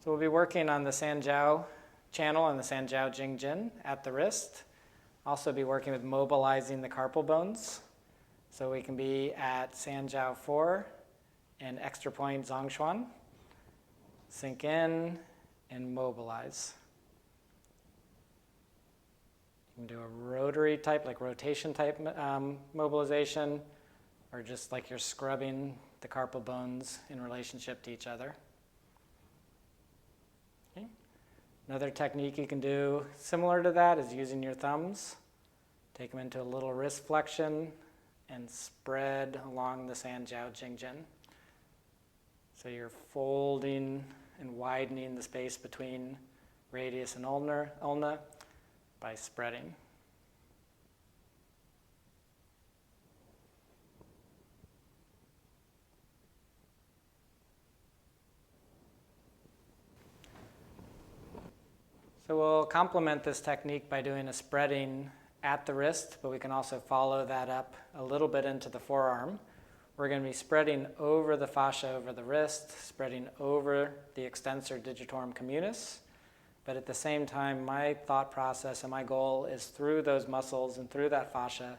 So we'll be working on the Sanjiao channel and the San Jiao Jingjin at the wrist. Also be working with mobilizing the carpal bones. So we can be at Sanjiao 4 and extra point Zhongshuan. Sink in and mobilize. You can do a rotary type, like rotation type mobilization, or just like you're scrubbing the carpal bones in relationship to each other. Okay. Another technique you can do similar to that is using your thumbs. Take them into a little wrist flexion and spread along the San Jiao Jingjin. So you're folding and widening the space between radius and ulna by spreading. So we'll complement this technique by doing a spreading at the wrist, but we can also follow that up a little bit into the forearm. We're going to be spreading over the fascia over the wrist, spreading over the extensor digitorum communis. But at the same time, my thought process and my goal is through those muscles and through that fascia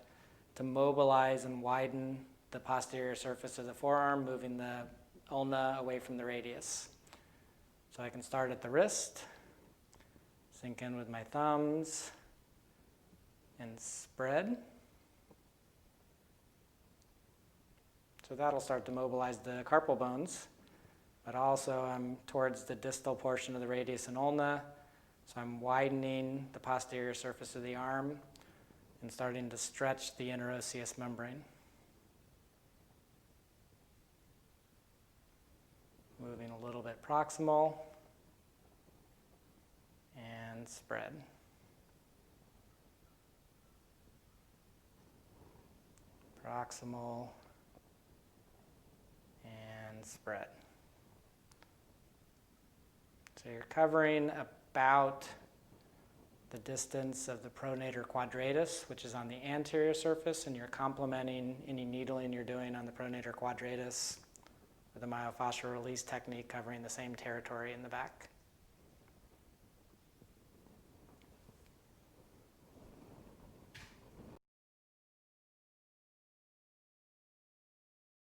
to mobilize and widen the posterior surface of the forearm, moving the ulna away from the radius. So I can start at the wrist, sink in with my thumbs, and spread. So that'll start to mobilize the carpal bones, but also I'm towards the distal portion of the radius and ulna, so I'm widening the posterior surface of the arm and starting to stretch the interosseous membrane. Moving a little bit proximal and spread. Proximal and spread. So you're covering about the distance of the pronator quadratus, which is on the anterior surface, and you're complementing any needling you're doing on the pronator quadratus with a myofascial release technique covering the same territory in the back.